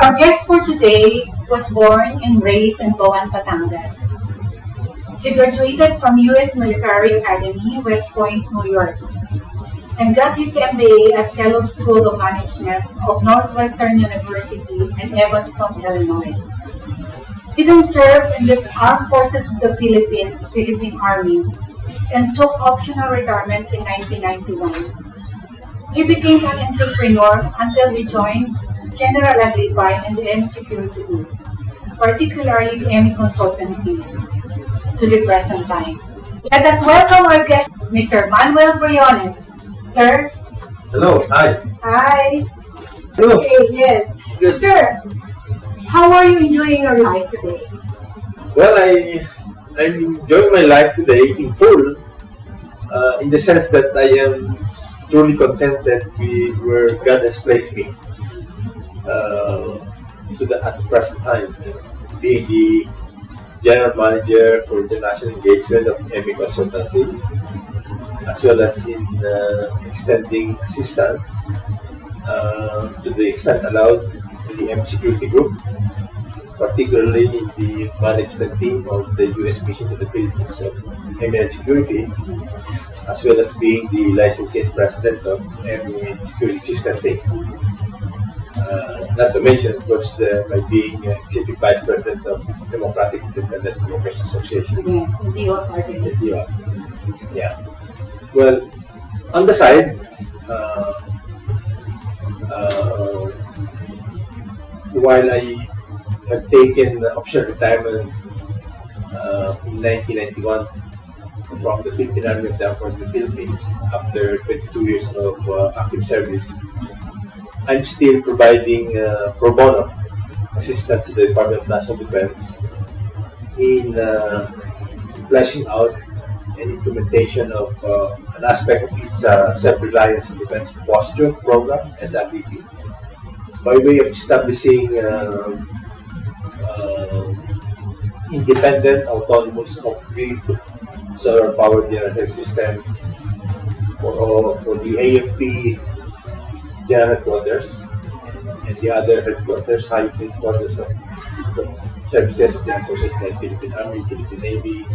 Our guest for today was born and raised in Bauanbatangas. He graduated from U.S. Military Academy, West Point, New York, and got his MBA at Kellogg School of Management of Northwestern University in Evanston, Illinois. He then served in the Armed Forces of the Philippines, Philippine Army, and took optional retirement in 1991. He became an entrepreneur until he joined General Agripine and the M Security Group, particularly the M Consultancy, to the present time. Let us welcome our guest, Mr. Manuel Briones. Sir? Hello, hi. Hi. Hello. Okay, yes. Good. Sir, how are you enjoying your life today? Well, I'm enjoying my life today in full, in the sense that I am truly contented with where God has placed me at the present time, being the General Manager for International Engagement of MA Consultancy, as well as in extending assistance to the extent allowed in the M Security Group, particularly in the management team of the U.S. mission to the Philippines of MA Security, as well as being the licensing president of MA Security Systems Inc. Not to mention, of course, by being executive vice president of Democratic Independent Workers Association. Yes, the party. Yeah. Well, on the side, while I have taken optional retirement in 1991 from the Philippine Army of the Armed Forces of the Philippines after 22 years of active service, I'm still providing pro bono assistance to the Department of National Defense in fleshing out and implementation of an aspect of its Self-Reliance Defense Posture Program, SRDP, by way of establishing independent, autonomous, off-grid solar-powered generator system for the AFP General Headquarters and the other headquarters, high headquarters of services of the armed forces like Philippine Army, Philippine Navy,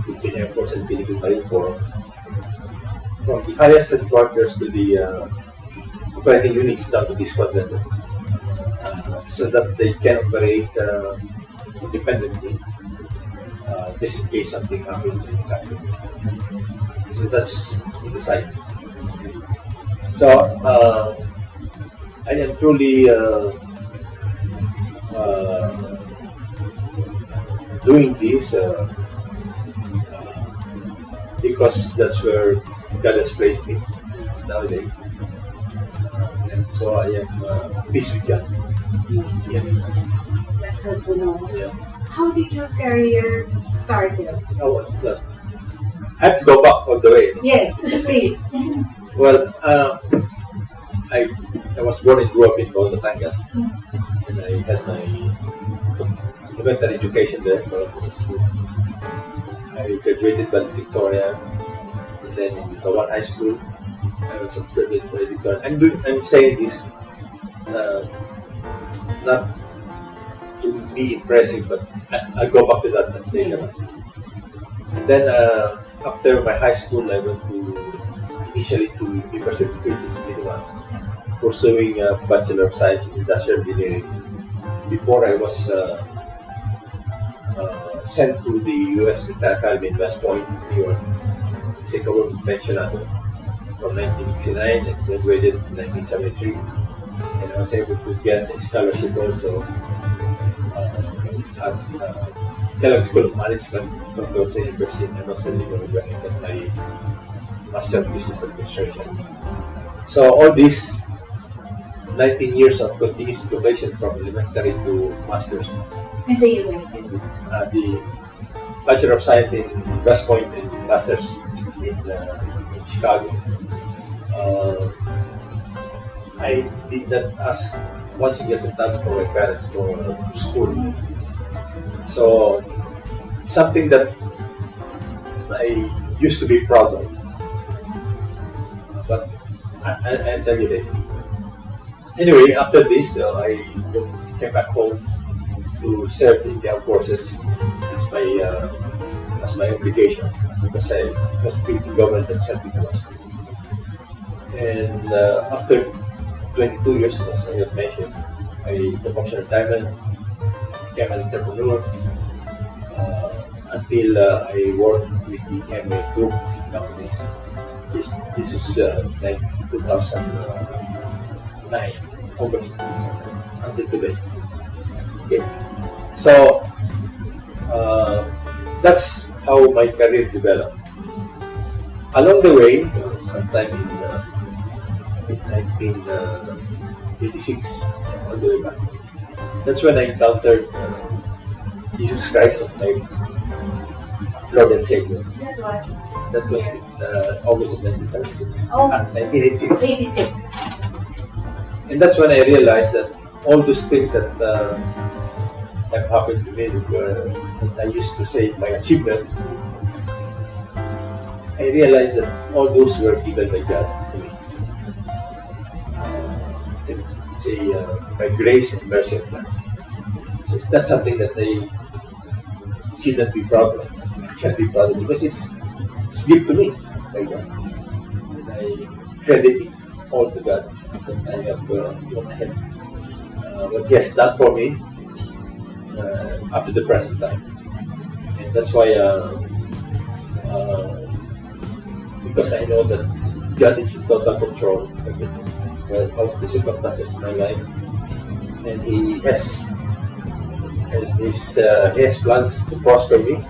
Philippine Air Force, and Philippine Marine Corps. From the highest headquarters to the operating units down to the squadron, so that they can operate independently, just in case something happens in the country. So that's the side. So I am truly doing this because that's where God has placed me nowadays. And so I am at peace with God. Yes. That's good to know. Yeah. How did your career started? Oh, I have to go back all the way. Yes, please. Well, I was born and grew up in Bauanbatangas, and I had my elementary education there. I was in school. I graduated valedictorian, and then in Tawan High School, I was a privileged valedictorian. I'm saying this not to be impressive, but I'll go back to that later. Yes. And then after my high school, I went initially to University of the Philippines in Taiwan, pursuing a Bachelor of Science in Industrial Engineering. Before I was sent to the U.S. Military Academy in West Point, New York, as a government pensionado from 1969 and graduated in 1973. And I was able to get a scholarship also at Kellogg School of Management from Georgia University, and also where I got my Master of Business Administration. So all these 19 years of continuous education from elementary to master's In the US. the Bachelor of Science in West Point and Masters in Chicago. I did not ask one single centavo for my parents for school. So something that I used to be proud of. But I'll tell you later. Anyway, after this, I came back home to serve in the armed forces as my obligation because I was the government that sent me to hospital. And after 22 years, as I have mentioned, I took option retirement, became an entrepreneur until I worked with the MA group companies. This is like 2009, August, until today. Okay. So that's how my career developed. Along the way, sometime in 1986, all the way back, that's when I encountered Jesus Christ as my Lord and Savior. That was in August of 1976. Oh, 1986. 86. And that's when I realized that all those things that have happened to me, that I used to say my achievements, I realized that all those were given by God to me. It's by grace and mercy of God. So it's not something that I shouldn't be proud of. I can't be proud of because it's given to me by God. And I credit it all to God that I have what He has done for me up to the present time. And that's why because I know that God is in total control of everything, of the circumstances in my life, and He has plans to prosper me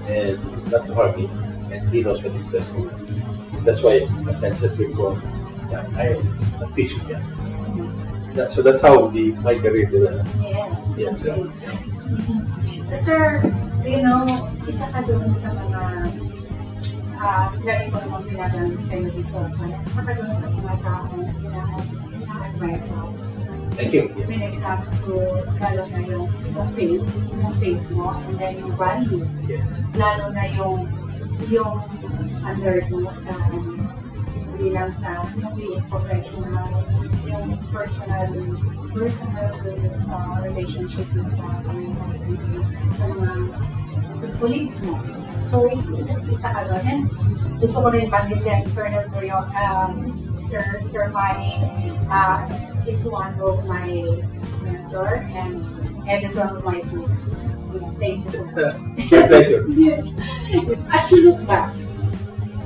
and not to harm me, and He knows what is best for me. That's why, as I said before, I am at peace with God. So that's how my career developed. Yes. Yes. Okay. Sir, isa ka doon sa mga sila ko naman pinagamit sa iyo before. Isa ka doon sa mga tao na pina-admire ko. Thank you. When it comes to lalo na yung faith mo, and then yung values. Yes. Lalo na yung standard mo sa bilang sa yung being professional, yung personal relationship mo sa mga colleagues mo. So, isa ka doon. And gusto ko rin banggitin, Colonel Sir Manny is one of my mentor and editor of my books. Thank you so much. My pleasure. As you look back,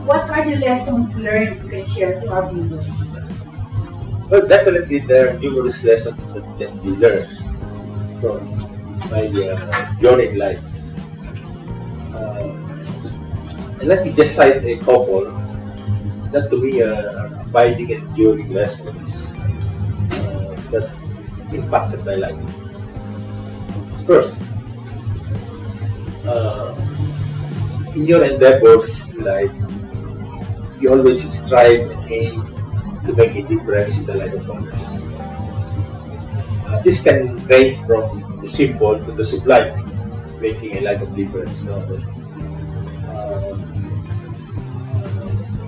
what are the lessons learned you can share to our viewers? Well, definitely there are numerous lessons that can be learned from my journey in life. And let me just cite a couple that to me are abiding and enduring lessons that impacted my life. First, in your endeavors in life, you always strive and aim to make a difference in the life of others. This can range from the simple to the sublime, making a life of difference to others.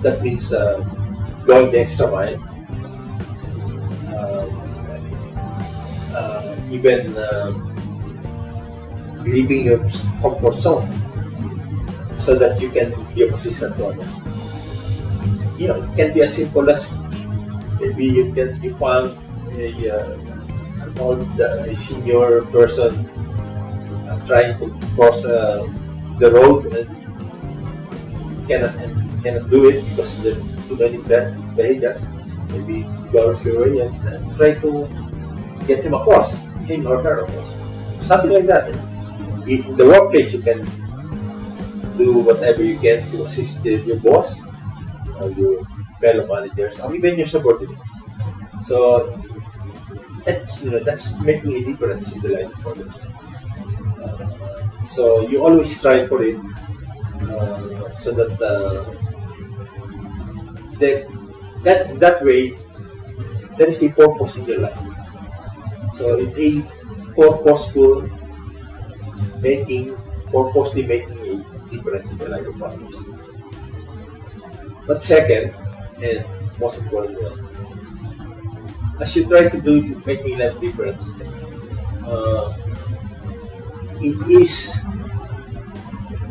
That means going the extra mile, even leaving your comfort zone so that you can be of assistance to others. It can be as simple as maybe you found a senior person trying to cross the road and cannot do it because there are too many vehicles. Maybe go through and try to get him across, him or her across. Something like that. In the workplace, you can do whatever you can to assist your boss or your fellow managers or even your subordinates. So that's making a difference in the life of others. So you always strive for it, so that that way there is a purpose in your life. So it's a purposely making a difference in the life of others. But second, and most important, as you try to do making life difference, it is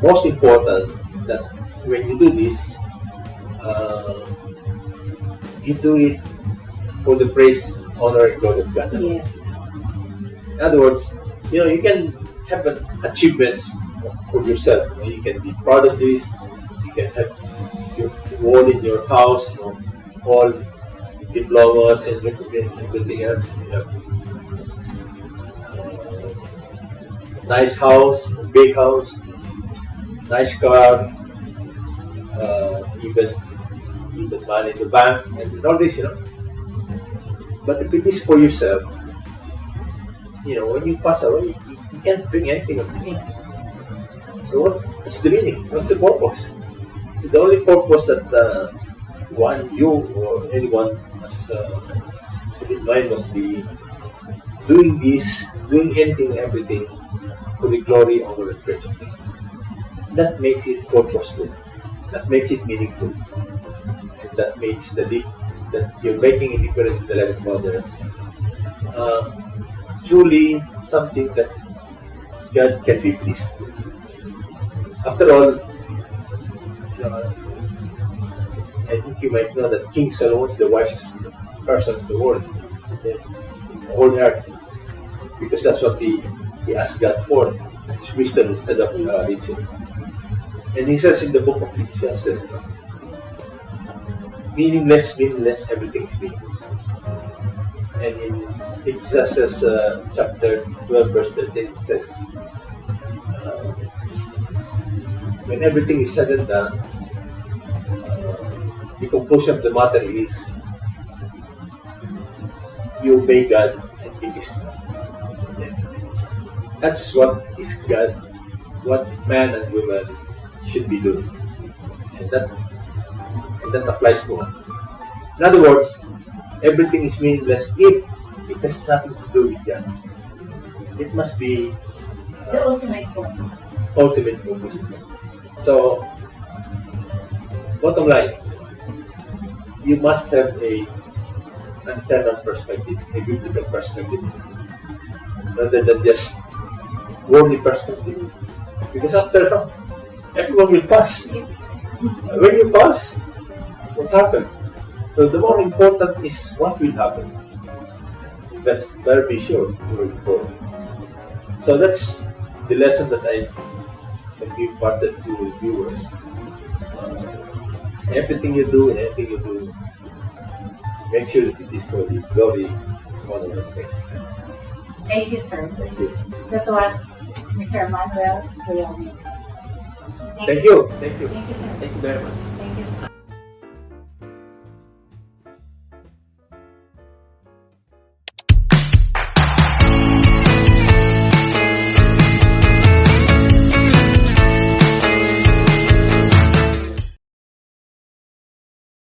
most important that when you do this, you do it for the praise, honor, and glory of God. Yes. In other words, you can have achievements for yourself. You can be proud of this. You can have your wall in your house, all diplomas and everything else. You have nice house, big house, nice car, even money in the bank, and all this, But if it is for yourself, when you pass away, you can't bring anything of this. Yes. So what's the meaning? What's the purpose? The only purpose that you or anyone has in mind must be doing this, doing anything, everything for the glory, honor, and praise of God. That makes it purposeful. That makes it meaningful. And that makes that you're making a difference in the life of others. Truly something that God can be pleased with. After all, I think you might know that King Solomon is the wisest person in the world, in the whole earth, because that's what he asked God for, wisdom instead of riches. And he says in the book of Ecclesiastes, meaningless, everything is meaningless. And in Ecclesiastes chapter 12, verse 13, it says, when everything is said and done, the conclusion of the matter is you obey God and keep His commandments. That's what is God, what man and woman should be doing, and that applies to us. In other words, everything is meaningless if it has nothing to do with God. It must be The ultimate purpose. ultimate purpose. So, bottom line, you must have an eternal perspective, a biblical perspective, rather than just worldly perspective. Because after all, everyone will pass. Yes. When you pass, what happens? So the more important is what will happen. Better be sure you will go. So that's the lesson that I can be imparted to viewers. Everything you do and anything you do, make sure that it is for the glory, honor, and praise of God. Thank you, sir. Thank you. That was Mr. Manuel Briones. Thank you. Thank you. Thank you, sir. Thank you very much. Thank you, sir.